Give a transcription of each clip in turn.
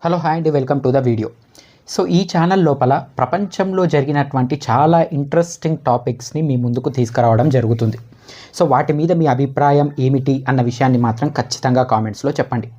Hello hi అండి, welcome to the video. So ఈ channel లోపల ప్రపంచంలో జరిగినటువంటి చాలా ఇంట్రెస్టింగ్ టాపిక్స్ని మీ ముందుకు తీసుకురావడం జరుగుతుంది. సో వాటి మీద మీ అభిప్రాయం ఏమిటి అన్న విషయాన్ని మాత్రం ఖచ్చితంగా కామెంట్స్లో చెప్పండి.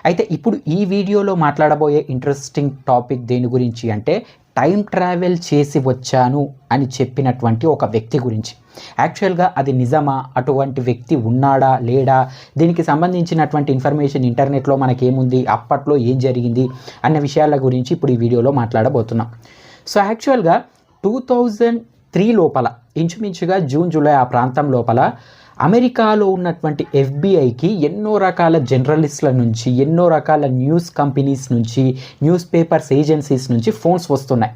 అయితే ఇప్పుడు ఈ వీడియోలో మాట్లాడబోయే ఇంట్రెస్టింగ్ టాపిక్ దేని గురించి అంటే టైం ట్రావెల్ చేసి వచ్చాను అని చెప్పినటువంటి ఒక వ్యక్తి గురించి. యాక్చువల్గా అది నిజమా, అటువంటి వ్యక్తి ఉన్నాడా లేడా, దీనికి సంబంధించినటువంటి ఇన్ఫర్మేషన్ ఇంటర్నెట్లో మనకేముంది, అప్పట్లో ఏం జరిగింది అన్న విషయాల గురించి ఇప్పుడు ఈ వీడియోలో మాట్లాడబోతున్నాం. సో యాక్చువల్గా 2003 లోపల ఇంచుమించుగా జూన్ జూలై ఆ ప్రాంతం లోపల అమెరికాలో ఉన్నటువంటి ఎఫ్బిఐకి ఎన్నో రకాల జర్నలిస్టుల నుంచి, ఎన్నో రకాల న్యూస్ కంపెనీస్ నుంచి, న్యూస్ పేపర్స్ ఏజెన్సీస్ నుంచి ఫోన్స్ వస్తున్నాయి.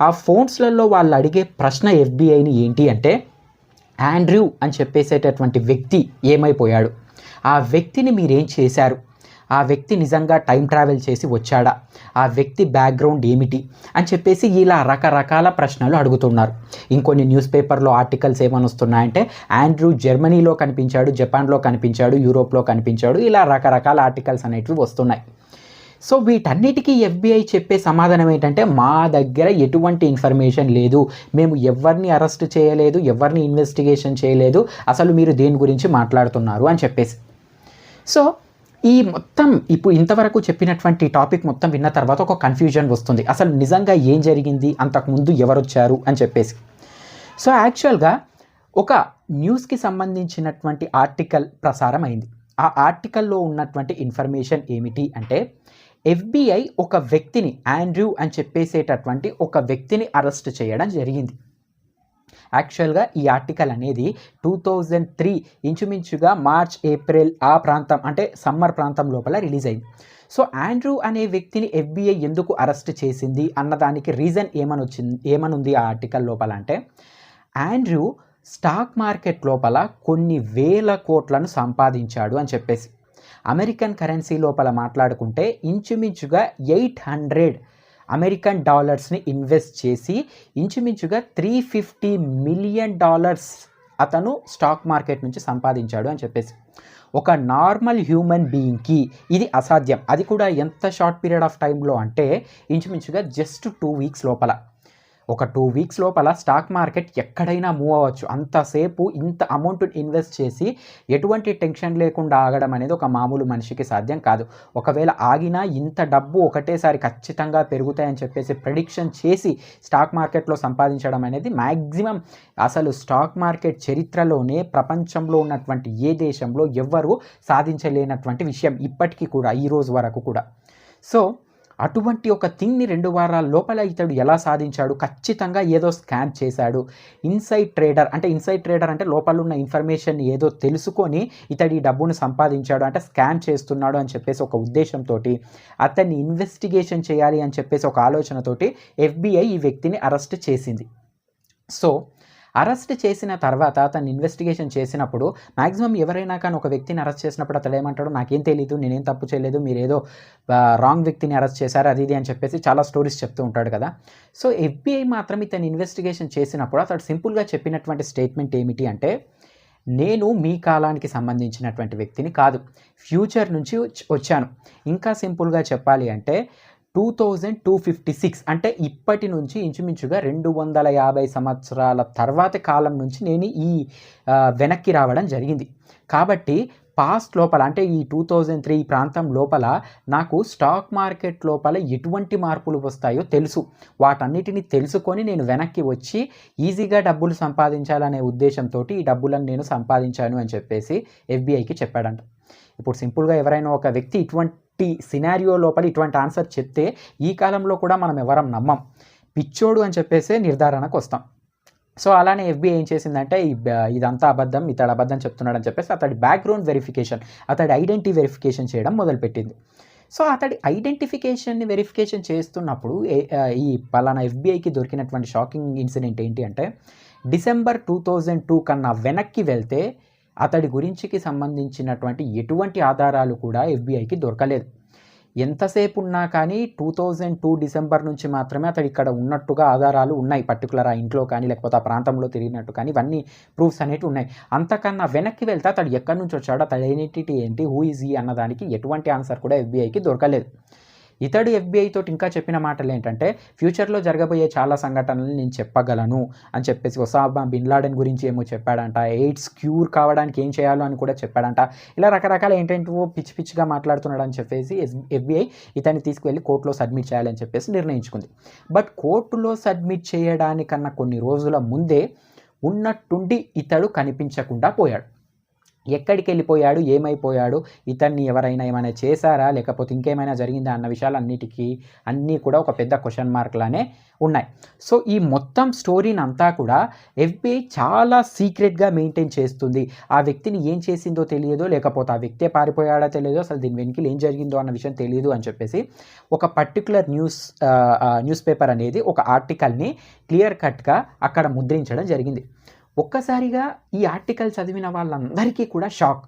ఆ ఫోన్స్లలో వాళ్ళు అడిగే ప్రశ్న ఎఫ్బిఐని ఏంటి అంటే, ఆండ్రూ అని చెప్పేసేటటువంటి వ్యక్తి ఏమైపోయాడు, ఆ వ్యక్తిని మీరేం చేశారు, ఆ వ్యక్తి నిజంగా టైం ట్రావెల్ చేసి వచ్చాడా, ఆ వ్యక్తి బ్యాక్గ్రౌండ్ ఏమిటి అని చెప్పేసి ఇలా రకరకాల ప్రశ్నలు అడుగుతున్నారు. ఇంకొన్ని న్యూస్ పేపర్లో ఆర్టికల్స్ ఏమని వస్తున్నాయంటే ఆండ్రూ జర్మనీలో కనిపించాడు, జపాన్లో కనిపించాడు, యూరోప్లో కనిపించాడు, ఇలా రకరకాల ఆర్టికల్స్ అనేటివి వస్తున్నాయి. సో వీటన్నిటికీ ఎఫ్బిఐ చెప్పే సమాధానం ఏంటంటే మా దగ్గర ఎటువంటి ఇన్ఫర్మేషన్ లేదు, మేము ఎవరిని అరెస్ట్ చేయలేదు, ఎవరిని ఇన్వెస్టిగేషన్ చేయలేదు, అసలు మీరు దేని గురించి మాట్లాడుతున్నారు అని చెప్పేసి. సో ఈ మొత్తం ఇప్పుడు ఇంతవరకు చెప్పినటువంటి టాపిక్ మొత్తం విన్న తర్వాత ఒక కన్ఫ్యూజన్ వస్తుంది, అసలు నిజంగా ఏం జరిగింది, అంతకుముందు ఎవరు వచ్చారు అని చెప్పేసి. సో యాక్చువల్గా ఒక న్యూస్కి సంబంధించినటువంటి ఆర్టికల్ ప్రసారం అయింది. ఆ ఆర్టికల్లో ఉన్నటువంటి ఇన్ఫర్మేషన్ ఏమిటి అంటే ఎఫ్బిఐ ఒక వ్యక్తిని, ఆండ్రూ అని చెప్పేసేటటువంటి ఒక వ్యక్తిని అరెస్ట్ చేయడం జరిగింది. యాక్చువల్గా ఈ ఆర్టికల్ అనేది 2003 ఇంచుమించుగా మార్చ్ ఏప్రిల్ ఆ ప్రాంతం అంటే సమ్మర్ ప్రాంతం లోపల రిలీజ్ అయింది. సో ఆండ్రూ అనే వ్యక్తిని ఎఫ్బిఐ ఎందుకు అరెస్ట్ చేసింది అన్నదానికి రీజన్ ఏమనుంది ఆ ఆర్టికల్ లోపల అంటే, ఆండ్రూ స్టాక్ మార్కెట్ లోపల కొన్ని వేల కోట్లను సంపాదించాడు అని చెప్పేసి. అమెరికన్ కరెన్సీ లోపల మాట్లాడుకుంటే ఇంచుమించుగా 800 అమెరికన్ డాలర్స్ని ఇన్వెస్ట్ చేసి ఇంచుమించుగా $350 మిలియన్ అతను స్టాక్ మార్కెట్ నుంచి సంపాదించాడు అని చెప్పేసి. ఒక నార్మల్ హ్యూమన్ బీయింగ్కి ఇది అసాధ్యం. అది కూడా ఎంత షార్ట్ పీరియడ్ ఆఫ్ టైంలో అంటే ఇంచుమించుగా జస్ట్ 2 వీక్స్ లోపల. ఒక 2 వీక్స్ లోపల స్టాక్ మార్కెట్ ఎక్కడైనా మూవ్ అవ్వచ్చు. అంతసేపు ఇంత అమౌంట్ ఇన్వెస్ట్ చేసి ఎటువంటి టెన్షన్ లేకుండా ఆగడం అనేది ఒక మామూలు మనిషికి సాధ్యం కాదు. ఒకవేళ ఆగినా ఇంత డబ్బు ఒకటేసారి ఖచ్చితంగా పెరుగుతాయని చెప్పేసి ప్రెడిక్షన్ చేసి స్టాక్ మార్కెట్లో సంపాదించడం అనేది మ్యాక్సిమం అసలు స్టాక్ మార్కెట్ చరిత్రలోనే ప్రపంచంలో ఉన్నటువంటి ఏ దేశంలో ఎవ్వరూ సాధించలేనటువంటి విషయం ఇప్పటికీ కూడా, ఈ రోజు వరకు కూడా. సో అటువంటి ఒక థింగ్ని 2 వారాల లోపల ఇతడు ఎలా సాధించాడు, ఖచ్చితంగా ఏదో స్కామ్ చేశాడు. ఇన్సైడ్ ట్రేడర్ అంటే లోపల ఉన్న ఇన్ఫర్మేషన్ ఏదో తెలుసుకొని ఇతడు ఈ డబ్బును సంపాదించాడు అంటే స్కామ్ చేస్తున్నాడు అని చెప్పేసి ఒక ఉద్దేశంతో అతన్ని ఇన్వెస్టిగేషన్ చేయాలి అని చెప్పేసి ఒక ఆలోచనతోటి ఎఫ్బిఐ ఈ వ్యక్తిని అరెస్ట్ చేసింది. సో అరెస్ట్ చేసిన తర్వాత అతను ఇన్వెస్టిగేషన్ చేసినప్పుడు మ్యాక్సిమం ఎవరైనా కానీ ఒక వ్యక్తిని అరెస్ట్ చేసినప్పుడు అతడు ఏమంటాడు, నాకేం తెలీదు, నేనేం తప్పు చేయలేదు, మీరేదో రాంగ్ వ్యక్తిని అరెస్ట్ చేశారు అది ఇది అని చెప్పేసి చాలా స్టోరీస్ చెప్తూ ఉంటాడు కదా. సో ఎఫ్బిఐ మాత్రం ఇతను ఇన్వెస్టిగేషన్ చేసినప్పుడు అతడు సింపుల్గా చెప్పినటువంటి స్టేట్మెంట్ ఏమిటి అంటే, నేను మీ కాలానికి సంబంధించినటువంటి వ్యక్తిని కాదు, ఫ్యూచర్ నుంచి వచ్చాను. ఇంకా సింపుల్గా చెప్పాలి అంటే 2256 అంటే ఇప్పటి నుంచి ఇంచుమించుగా 250 సంవత్సరాల తర్వాత కాలం నుంచి నేను ఈ వెనక్కి రావడం జరిగింది. కాబట్టి పాస్ట్ లోపల అంటే ఈ 2003 ప్రాంతం లోపల నాకు స్టాక్ మార్కెట్ లోపల ఎటువంటి మార్పులు వస్తాయో తెలుసు. వాటన్నిటిని తెలుసుకొని నేను వెనక్కి వచ్చి ఈజీగా డబ్బులు సంపాదించాలనే ఉద్దేశంతో ఈ డబ్బులను నేను సంపాదించాను అని చెప్పేసి ఎఫ్బిఐకి చెప్పాడంట. ఇప్పుడు సింపుల్గా ఎవరైనా ఒక వ్యక్తి ఇటువంటి సినారియో లోపల ఇటువంటి ఆన్సర్ చెప్తే ఈ కాలంలో కూడా మనం ఎవరం నమ్మం, పిచ్చోడు అని చెప్పేసి నిర్ధారణకు వస్తాం. సో అలానే ఎఫ్బిఐ ఏం చేసిందంటే ఇదంతా అబద్ధం, ఇతడు అబద్ధం చెప్తున్నాడు అని చెప్పేసి అతడి బ్యాక్గ్రౌండ్ వెరిఫికేషన్, అతడి ఐడెంటిటీ వెరిఫికేషన్ చేయడం మొదలుపెట్టింది. సో అతడి ఐడెంటిఫికేషన్ని వెరిఫికేషన్ చేస్తున్నప్పుడు ఈ పలానా ఎఫ్బిఐకి దొరికినటువంటి షాకింగ్ ఇన్సిడెంట్ ఏంటి అంటే, డిసెంబర్ 2002 కన్నా వెనక్కి వెళ్తే అతడి గురించికి సంబంధించినటువంటి ఎటువంటి ఆధారాలు కూడా ఎఫ్బిఐకి దొరకలేదు. ఎంతసేపు ఉన్నా కానీ 2002 డిసెంబర్ నుంచి మాత్రమే అతడు ఇక్కడ ఉన్నట్టుగా ఆధారాలు ఉన్నాయి. పర్టికులర్ ఆ ఇంట్లో కానీ లేకపోతే ఆ ప్రాంతంలో తిరిగినట్టు కానీ ఇవన్నీ ప్రూఫ్స్ అనేవి ఉన్నాయి. అంతకన్నా వెనక్కి వెళ్తే అతడు ఎక్కడి నుంచి వచ్చాడో, అతడి ఐడెంటిటీ ఏంటి, హూ ఈజ్ ఈ అన్నదానికి ఎటువంటి ఆన్సర్ కూడా ఎఫ్బిఐకి దొరకలేదు. ఇతడు ఎఫ్బిఐ తోటి ఇంకా చెప్పిన మాటలు ఏంటంటే, ఫ్యూచర్లో జరగబోయే చాలా సంఘటనలు నేను చెప్పగలను అని చెప్పేసి, ఒసామా బిన్ లాడెన్ గురించి ఏమో చెప్పాడంట, ఎయిడ్స్ క్యూర్ కావడానికి ఏం చేయాలో అని కూడా చెప్పాడంట. ఇలా రకరకాల ఏంటంటో పిచ్చి పిచ్చిగా మాట్లాడుతున్నాడు అని చెప్పేసి ఎఫ్బిఐ ఇతన్ని తీసుకువెళ్ళి కోర్టులో సబ్మిట్ చేయాలని చెప్పేసి నిర్ణయించుకుంది. బట్ కోర్టులో సబ్మిట్ చేయడానికన్నా కొన్ని రోజుల ముందే ఉన్నట్టుండి ఇతడు కనిపించకుండా పోయాడు. ఎక్కడికి వెళ్ళిపోయాడు, ఏమైపోయాడు, ఇతన్ని ఎవరైనా ఏమైనా చేశారా, లేకపోతే ఇంకేమైనా జరిగిందా అన్న విషయాలన్నిటికీ అన్నీ కూడా ఒక పెద్ద క్వశ్చన్ మార్క్లానే ఉన్నాయి. సో ఈ మొత్తం స్టోరీని అంతా కూడా ఎఫ్బిఐ చాలా సీక్రెట్గా మెయింటైన్ చేస్తుంది. ఆ వ్యక్తిని ఏం చేసిందో తెలియదు, లేకపోతే ఆ వ్యక్తే పారిపోయాడో తెలియదు, అసలు దీని వెనుకలు ఏం జరిగిందో అన్న విషయం తెలియదు అని చెప్పేసి ఒక పర్టికులర్ న్యూస్ పేపర్ అనేది ఒక ఆర్టికల్ని క్లియర్ కట్గా అక్కడ ముద్రించడం జరిగింది. ఒక్కసారిగా ఈ ఆర్టికల్ చదివిన వాళ్ళందరికీ కూడా షాక్.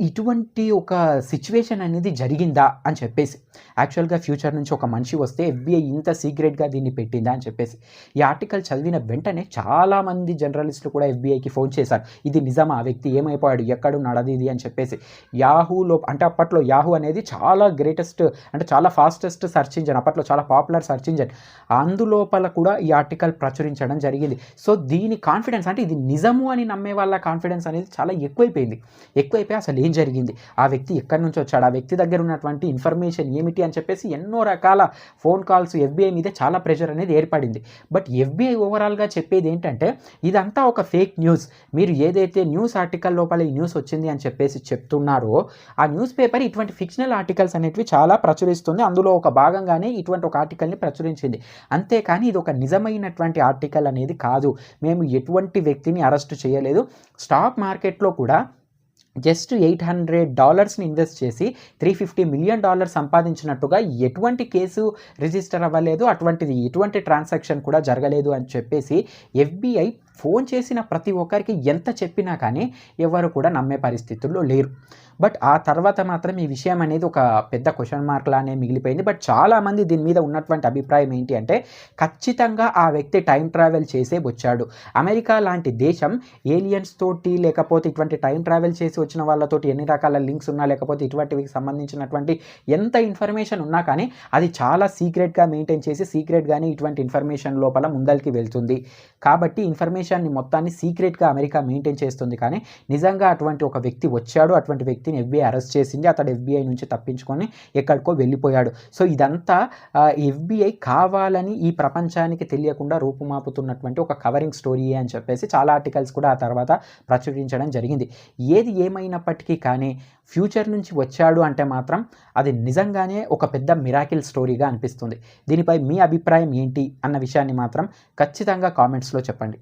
ఇటువంటి ఒక సిచ్యువేషన్ అనేది జరిగిందా అని చెప్పేసి. యాక్చువల్గా ఫ్యూచర్ నుంచి ఒక మనిషి వస్తే ఎఫ్బిఐ ఇంత సీక్రెట్గా దీన్ని పెట్టిందా అని చెప్పేసి. ఈ ఆర్టికల్ చదివిన వెంటనే చాలామంది జర్నలిస్టులు కూడా ఎఫ్బిఐకి ఫోన్ చేశారు, ఇది నిజమా, ఆ వ్యక్తి ఏమైపోయాడు, ఎక్కడున్నాడు ఇది అని చెప్పేసి. యాహూలో అంటే అప్పట్లో యాహూ అనేది చాలా గ్రేటెస్ట్ అంటే చాలా ఫాస్టెస్ట్ సెర్చ్ ఇంజన్, అప్పట్లో చాలా పాపులర్ సెర్చ్ ఇంజన్. అందులోపల కూడా ఈ ఆర్టికల్ ప్రచురించడం జరిగింది. సో దీని కాన్ఫిడెన్స్ అంటే ఇది నిజము అని నమ్మే వాళ్ళ కాన్ఫిడెన్స్ అనేది చాలా ఎక్కువైపోయి అసలు ఏం జరిగింది, ఆ వ్యక్తి ఎక్కడి నుంచి వచ్చాడు, ఆ వ్యక్తి దగ్గర ఉన్నటువంటి ఇన్ఫర్మేషన్ ఏమిటి అని చెప్పేసి ఎన్నో రకాల ఫోన్ కాల్స్ ఎఫ్బిఐ మీద చాలా ప్రెషర్ అనేది ఏర్పడింది. బట్ ఎఫ్బిఐ ఓవరాల్గా చెప్పేది ఏంటంటే ఇదంతా ఒక ఫేక్ న్యూస్. మీరు ఏదైతే న్యూస్ ఆర్టికల్ లోపల ఈ న్యూస్ వచ్చింది అని చెప్పేసి చెప్తున్నారో ఆ న్యూస్ పేపర్ ఇటువంటి ఫిక్షనల్ ఆర్టికల్స్ అనేటివి చాలా ప్రచురిస్తుంది. అందులో ఒక భాగంగానే ఇటువంటి ఒక ఆర్టికల్ని ప్రచురించింది. అంతేకాని ఇది ఒక నిజమైనటువంటి ఆర్టికల్ అనేది కాదు. మేము ఎటువంటి వ్యక్తిని అరెస్ట్ చేయలేదు. స్టాక్ మార్కెట్లో కూడా జస్ట్ $800 ఇన్వెస్ట్ చేసి $350 మిలియన్ సంపాదించినట్టుగా ఎటువంటి కేసు రిజిస్టర్ అవ్వలేదు, ఎటువంటి ట్రాన్సాక్షన్ కూడా జరగలేదు అని చెప్పేసి ఎఫ్బిఐ ఫోన్ చేసిన ప్రతి ఒక్కరికి ఎంత చెప్పినా కానీ ఎవరు కూడా నమ్మే పరిస్థితుల్లో లేరు. బట్ ఆ తర్వాత మాత్రం ఈ విషయం అనేది ఒక పెద్ద క్వశ్చన్ మార్క్ లానే మిగిలిపోయింది. బట్ చాలామంది దీని మీద ఉన్నటువంటి అభిప్రాయం ఏంటి అంటే ఖచ్చితంగా ఆ వ్యక్తి టైం ట్రావెల్ చేసే వచ్చాడు. అమెరికా లాంటి దేశం ఏలియన్స్ తోటి లేకపోతే ఇటువంటి టైం ట్రావెల్ చేసి వచ్చిన వాళ్ళతోటి ఎన్ని రకాల లింక్స్ ఉన్నా లేకపోతే ఇటువంటివి సంబంధించినటువంటి ఎంత ఇన్ఫర్మేషన్ ఉన్నా కానీ అది చాలా సీక్రెట్గా మెయింటైన్ చేసి సీక్రెట్గానే ఇటువంటి ఇన్ఫర్మేషన్ లోపల ముందరికి వెళ్తుంది. కాబట్టి ఇన్ఫర్మేషన్ని మొత్తాన్ని సీక్రెట్గా అమెరికా మెయింటైన్ చేస్తుంది. కానీ నిజంగా అటువంటి ఒక వ్యక్తి వచ్చాడు, అటువంటి వ్యక్తిని ఎఫ్బిఐ అరెస్ట్ చేసింది, అతడు ఎఫ్బిఐ నుంచి తప్పించుకొని ఎక్కడికో వెళ్ళిపోయాడు. సో ఇదంతా ఎఫ్బిఐ కావాలని ఈ ప్రపంచానికి తెలియకుండా రూపుమాపుతున్నటువంటి ఒక కవరింగ్ స్టోరీ అని చెప్పేసి చాలా ఆర్టికల్స్ కూడా ఆ తర్వాత ప్రచురించడం జరిగింది. ఏది ఏమైనప్పటికీ కానీ ఫ్యూచర్ నుంచి వచ్చాడు అంటే మాత్రం అది నిజంగానే ఒక పెద్ద మిరాకిల్ స్టోరీగా అనిపిస్తుంది. దీనిపై మీ అభిప్రాయం ఏంటి అన్న విషయాన్ని మాత్రం ఖచ్చితంగా కామెంట్స్లో చెప్పండి.